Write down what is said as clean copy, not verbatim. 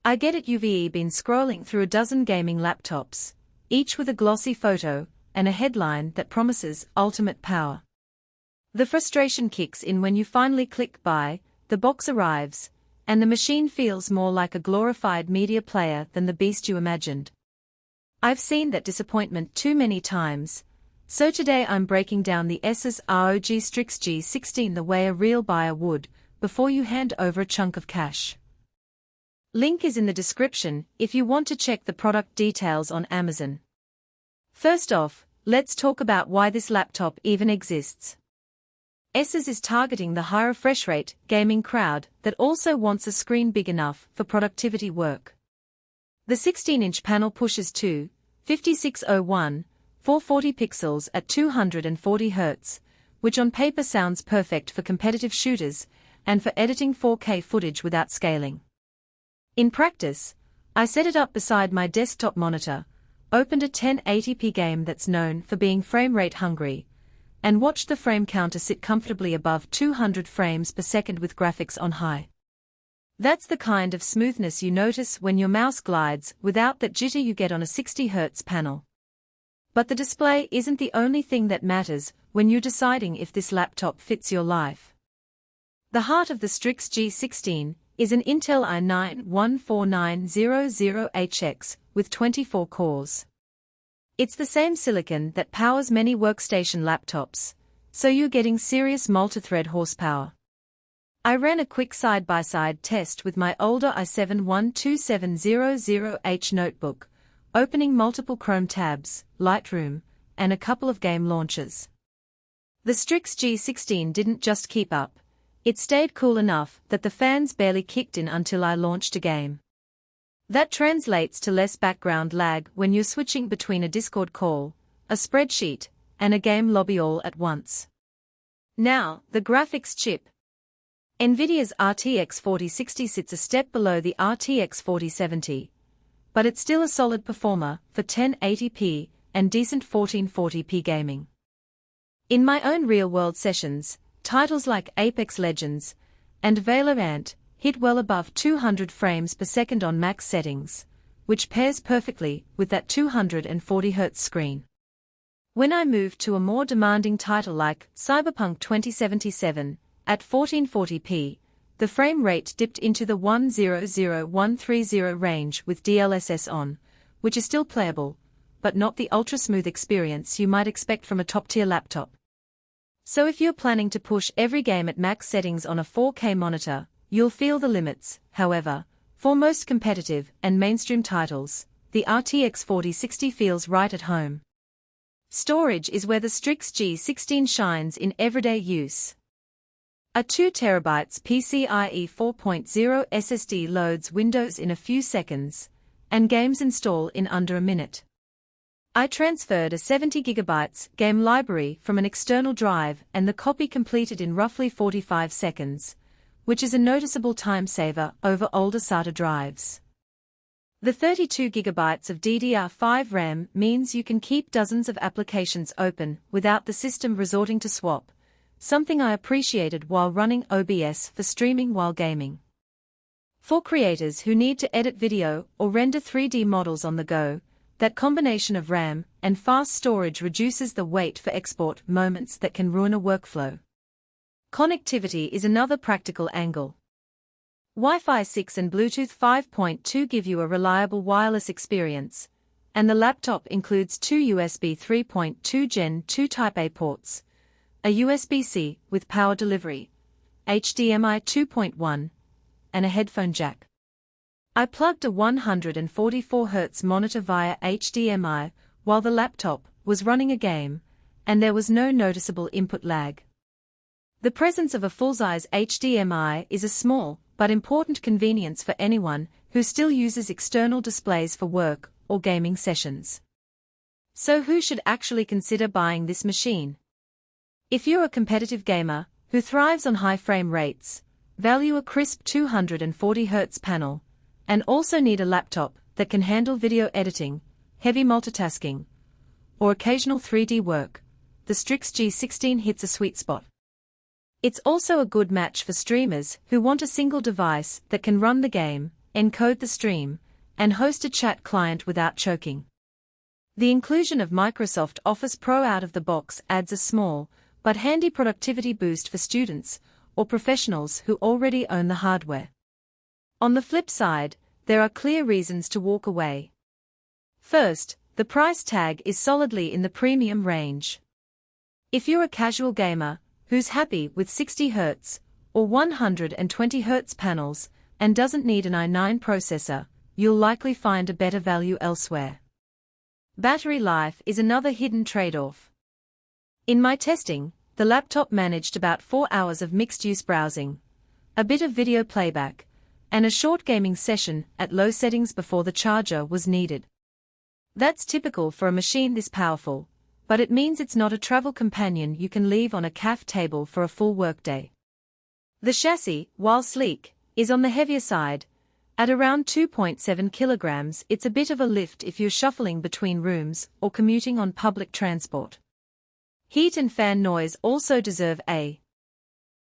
I get it. You've been scrolling through a dozen gaming laptops, each with a glossy photo and a headline that promises ultimate power. The frustration kicks in when you finally click buy, the box arrives, and the machine feels more like a glorified media player than the beast you imagined. I've seen that disappointment too many times, so today I'm breaking down the ASUS ROG Strix G16 the way a real buyer would, before you hand over a chunk of cash. Link is in the description if you want to check the product details on Amazon. First off, let's talk about why this laptop even exists. ASUS is targeting the high refresh rate gaming crowd that also wants a screen big enough for productivity work. The 16-inch panel pushes to 5601, 440 pixels at 240 Hz, which on paper sounds perfect for competitive shooters and for editing 4K footage without scaling. In practice, I set it up beside my desktop monitor, opened a 1080p game that's known for being frame rate hungry, and watched the frame counter sit comfortably above 200 frames per second with graphics on high. That's the kind of smoothness you notice when your mouse glides without that jitter you get on a 60 Hz panel. But the display isn't the only thing that matters when you're deciding if this laptop fits your life. The heart of the Strix G16 is an Intel i9-14900HX with 24 cores. It's the same silicon that powers many workstation laptops, so you're getting serious multithread horsepower. I ran a quick side-by-side test with my older i7-12700H notebook, opening multiple Chrome tabs, Lightroom, and a couple of game launchers. The Strix G16 didn't just keep up, it stayed cool enough that the fans barely kicked in until I launched a game. That translates to less background lag when you're switching between a Discord call, a spreadsheet, and a game lobby all at once. Now, the graphics chip. NVIDIA's RTX 4060 sits a step below the RTX 4070, but it's still a solid performer for 1080p and decent 1440p gaming. In my own real-world sessions, titles like Apex Legends and Valorant hit well above 200 frames per second on max settings, which pairs perfectly with that 240 Hz screen. When I moved to a more demanding title like Cyberpunk 2077, at 1440p, the frame rate dipped into the 100-130 range with DLSS on, which is still playable, but not the ultra-smooth experience you might expect from a top-tier laptop. So if you're planning to push every game at max settings on a 4K monitor, you'll feel the limits. However, for most competitive and mainstream titles, the RTX 4060 feels right at home. Storage is where the Strix G16 shines in everyday use. A 2TB PCIe 4.0 SSD loads Windows in a few seconds, and games install in under a minute. I transferred a 70GB game library from an external drive and the copy completed in roughly 45 seconds, which is a noticeable time saver over older SATA drives. The 32GB of DDR5 RAM means you can keep dozens of applications open without the system resorting to swap, something I appreciated while running OBS for streaming while gaming. For creators who need to edit video or render 3D models on the go, that combination of RAM and fast storage reduces the wait for export moments that can ruin a workflow. Connectivity is another practical angle. Wi-Fi 6 and Bluetooth 5.2 give you a reliable wireless experience, and the laptop includes two USB 3.2 Gen 2 Type-A ports, a USB-C with power delivery, HDMI 2.1, and a headphone jack. I plugged a 144 Hz monitor via HDMI while the laptop was running a game, and there was no noticeable input lag. The presence of a full-size HDMI is a small but important convenience for anyone who still uses external displays for work or gaming sessions. So who should actually consider buying this machine? If you're a competitive gamer who thrives on high frame rates, value a crisp 240 Hz panel, and also need a laptop that can handle video editing, heavy multitasking, or occasional 3D work, the Strix G16 hits a sweet spot. It's also a good match for streamers who want a single device that can run the game, encode the stream, and host a chat client without choking. The inclusion of Microsoft Office Pro out of the box adds a small, but handy productivity boost for students or professionals who already own the hardware. On the flip side, there are clear reasons to walk away. First, the price tag is solidly in the premium range. If you're a casual gamer who's happy with 60Hz or 120Hz panels and doesn't need an i9 processor, you'll likely find a better value elsewhere. Battery life is another hidden trade-off. In my testing, the laptop managed about 4 hours of mixed-use browsing, a bit of video playback, and a short gaming session at low settings before the charger was needed. That's typical for a machine this powerful, but it means it's not a travel companion you can leave on a cafe table for a full workday. The chassis, while sleek, is on the heavier side. At around 2.7 kilograms, it's a bit of a lift if you're shuffling between rooms or commuting on public transport. Heat and fan noise also deserve a